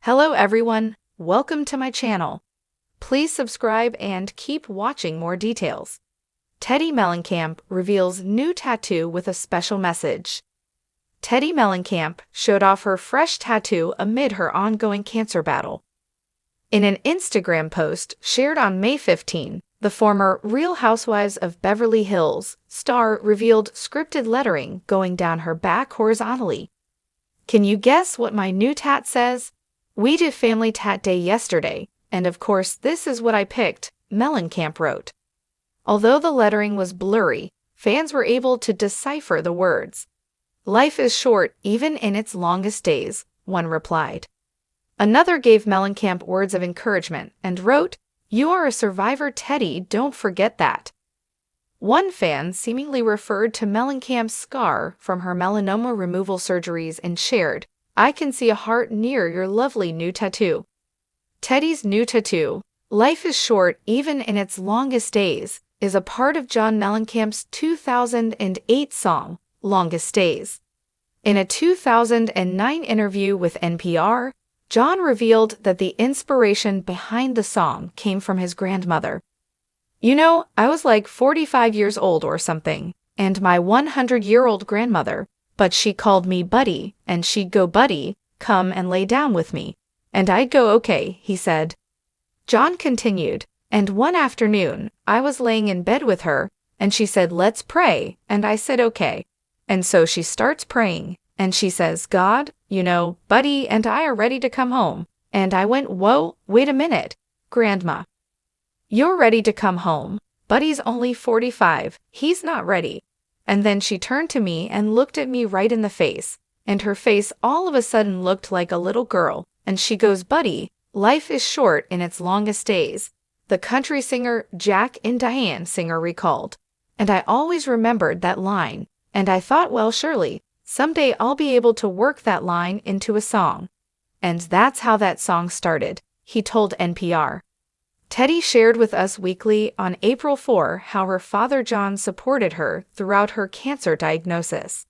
Hello everyone, welcome to my channel. Please subscribe and keep watching more details. Teddi Mellencamp reveals new tattoo with a special message. Teddi Mellencamp showed off her fresh tattoo amid her ongoing cancer battle. In an Instagram post shared on May 15, the former Real Housewives of Beverly Hills star revealed scripted lettering going down her back horizontally. "Can you guess what my new tat says? We did family tat day yesterday, and of course this is what I picked," Mellencamp wrote. Although the lettering was blurry, fans were able to decipher the words. "Life is short even in its longest days," one replied. Another gave Mellencamp words of encouragement and wrote, "You are a survivor, Teddi, don't forget that." One fan seemingly referred to Mellencamp's scar from her melanoma removal surgeries and shared, "I can see a heart near your lovely new tattoo." Teddi's new tattoo, "Life is short even in its longest days," is a part of John Mellencamp's 2008 song, Longest Days. In a 2009 interview with NPR, John revealed that the inspiration behind the song came from his grandmother. "You know, I was like 45 years old or something, and my 100-year-old grandmother, but she called me Buddy, and she'd go, 'Buddy, come and lay down with me.' And I'd go, 'Okay,'" he said. John continued, "And one afternoon, I was laying in bed with her, and she said, 'Let's pray,' and I said, 'Okay.' And so she starts praying, and she says, 'God, you know, Buddy and I are ready to come home.' And I went, 'Whoa, wait a minute, Grandma. You're ready to come home. Buddy's only 45, he's not ready.' And then she turned to me and looked at me right in the face, and her face all of a sudden looked like a little girl, and she goes, 'Buddy, life is short in its longest days,'" the country singer Jack and Diane singer recalled. "And I always remembered that line, and I thought, well, surely, someday I'll be able to work that line into a song. And that's how that song started," he told NPR. Teddi shared with Us Weekly on April 4 how her father John supported her throughout her cancer diagnosis.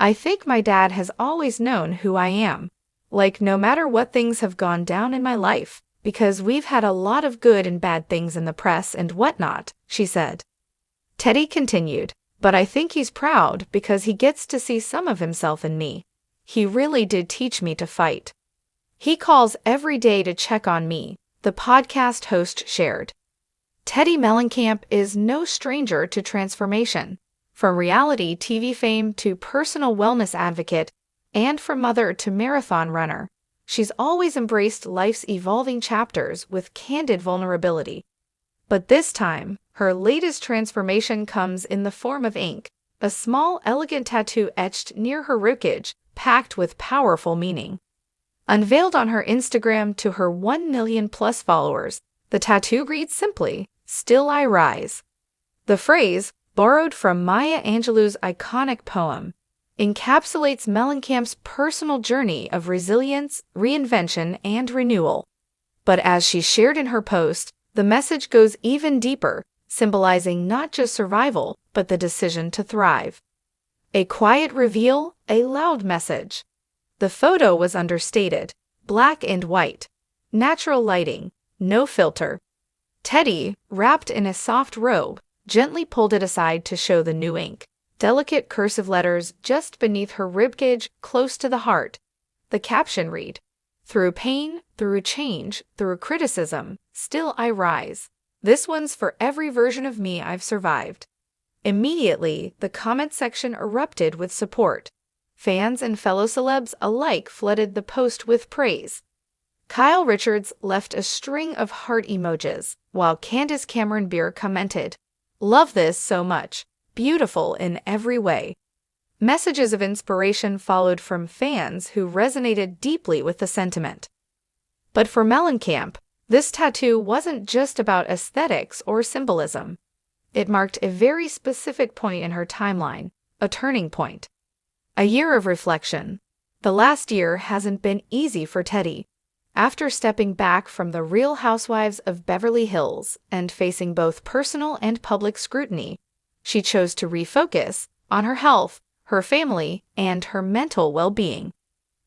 "I think my dad has always known who I am. Like, no matter what things have gone down in my life, because we've had a lot of good and bad things in the press and whatnot," she said. Teddi continued, "But I think he's proud because he gets to see some of himself in me. He really did teach me to fight. He calls every day to check on me," the podcast host shared. Teddi Mellencamp is no stranger to transformation. From reality TV fame to personal wellness advocate, and from mother to marathon runner, she's always embraced life's evolving chapters with candid vulnerability. But this time, her latest transformation comes in the form of ink, a small, elegant tattoo etched near her ribcage, packed with powerful meaning. Unveiled on her Instagram to her 1 million-plus followers, the tattoo reads simply, "Still I Rise." The phrase, borrowed from Maya Angelou's iconic poem, encapsulates Mellencamp's personal journey of resilience, reinvention, and renewal. But as she shared in her post, the message goes even deeper, symbolizing not just survival, but the decision to thrive. A quiet reveal, a loud message. The photo was understated, black and white, natural lighting, no filter. Teddi, wrapped in a soft robe, gently pulled it aside to show the new ink. Delicate cursive letters just beneath her ribcage, close to the heart. The caption read, "Through pain, through change, through criticism, still I rise. This one's for every version of me I've survived." Immediately, the comment section erupted with support. Fans and fellow celebs alike flooded the post with praise. Kyle Richards left a string of heart emojis, while Candace Cameron Beer commented, "Love this so much. Beautiful in every way." Messages of inspiration followed from fans who resonated deeply with the sentiment. But for Mellencamp, this tattoo wasn't just about aesthetics or symbolism. It marked a very specific point in her timeline, a turning point. A year of reflection. The last year hasn't been easy for Teddi. After stepping back from the Real Housewives of Beverly Hills and facing both personal and public scrutiny, she chose to refocus on her health, her family, and her mental well-being.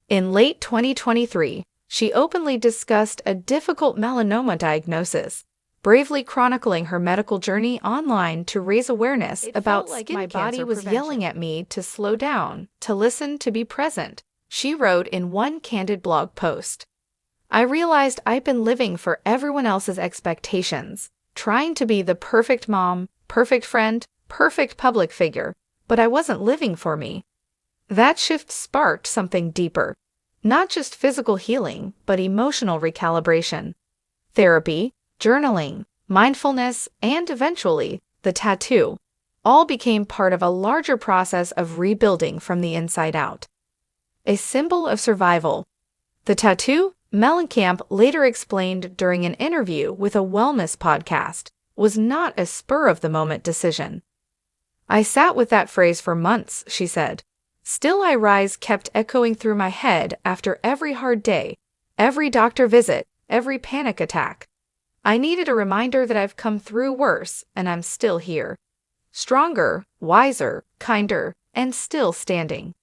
In late 2023, She openly discussed a difficult melanoma diagnosis, bravely chronicling her medical journey online to raise awareness about skin my cancer body was prevention. yelling at me to slow down, to listen, to be present, She wrote in one candid blog post. I realized I've been living for everyone else's expectations, trying to be the perfect mom, perfect friend, perfect public figure, but I wasn't living for me. That shift sparked something deeper. Not just physical healing, but emotional recalibration. Therapy, journaling, mindfulness, and eventually, the tattoo, all became part of a larger process of rebuilding from the inside out. A symbol of survival. The tattoo, Mellencamp later explained during an interview with a wellness podcast, was not a spur-of-the-moment decision. I sat with that phrase for months, she said. Still I rise kept echoing through my head after every hard day, every doctor visit, every panic attack. I needed a reminder that I've come through worse and I'm still here. Stronger, wiser, kinder, and still standing.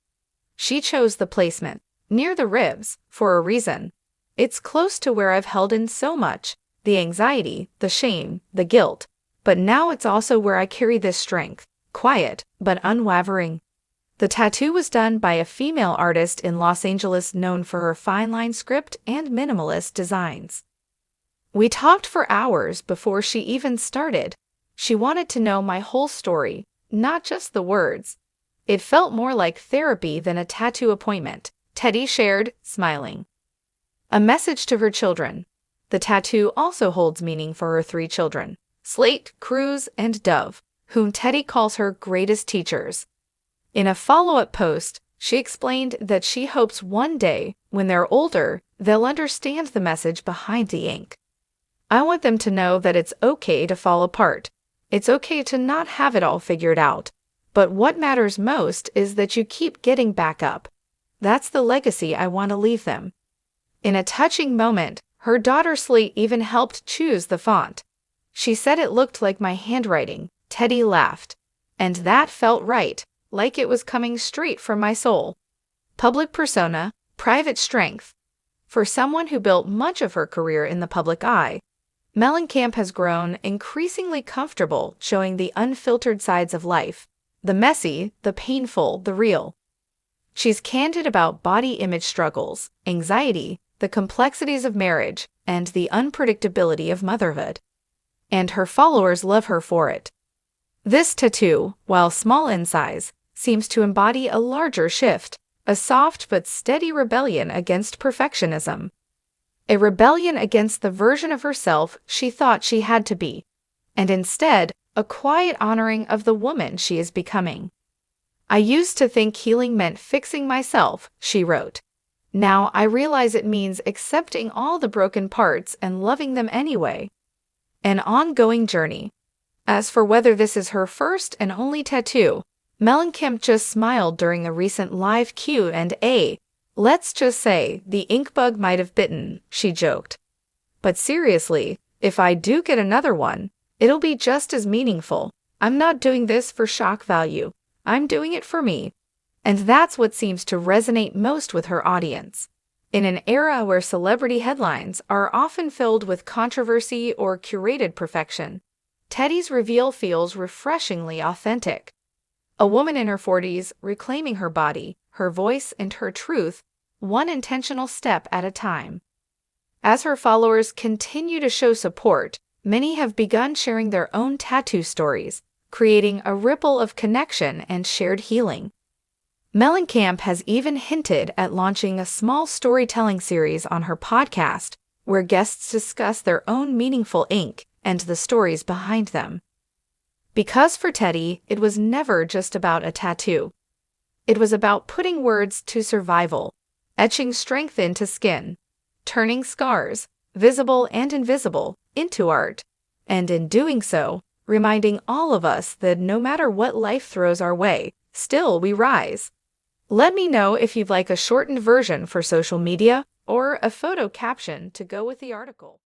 She chose the placement, near the ribs, for a reason. It's close to where I've held in so much, the anxiety, the shame, the guilt, but now it's also where I carry this strength, quiet but unwavering. The tattoo was done by a female artist in Los Angeles known for her fine-line script and minimalist designs. We talked for hours before she even started. She wanted to know my whole story, not just the words. It felt more like therapy than a tattoo appointment, Teddi shared, smiling. A message to her children. The tattoo also holds meaning for her 3 children, Slate, Cruz, and Dove, whom Teddi calls her greatest teachers. In a follow-up post, she explained that she hopes one day, when they're older, they'll understand the message behind the ink. I want them to know that it's okay to fall apart. It's okay to not have it all figured out. But what matters most is that you keep getting back up. That's the legacy I want to leave them. In a touching moment, her daughter Slate even helped choose the font. She said it looked like my handwriting. Teddi laughed. And that felt right. Like it was coming straight from my soul. Public persona, private strength. For someone who built much of her career in the public eye, Mellencamp has grown increasingly comfortable showing the unfiltered sides of life, the messy, the painful, the real. She's candid about body image struggles, anxiety, the complexities of marriage, and the unpredictability of motherhood. And her followers love her for it. This tattoo, while small in size, seems to embody a larger shift, a soft but steady rebellion against perfectionism. A rebellion against the version of herself she thought she had to be, and instead, a quiet honoring of the woman she is becoming. I used to think healing meant fixing myself, she wrote. Now I realize it means accepting all the broken parts and loving them anyway. An ongoing journey. As for whether this is her first and only tattoo, Mellencamp just smiled during a recent live Q&A. Let's just say the ink bug might have bitten, she joked. But seriously, if I do get another one, it'll be just as meaningful. I'm not doing this for shock value. I'm doing it for me. And that's what seems to resonate most with her audience. In an era where celebrity headlines are often filled with controversy or curated perfection, Teddi's reveal feels refreshingly authentic. A woman in her 40s reclaiming her body, her voice, and her truth, one intentional step at a time. As her followers continue to show support, many have begun sharing their own tattoo stories, creating a ripple of connection and shared healing. Mellencamp has even hinted at launching a small storytelling series on her podcast, where guests discuss their own meaningful ink and the stories behind them. Because for Teddi, it was never just about a tattoo. It was about putting words to survival, etching strength into skin, turning scars, visible and invisible, into art, and in doing so, reminding all of us that no matter what life throws our way, still we rise. Let me know if you'd like a shortened version for social media or a photo caption to go with the article.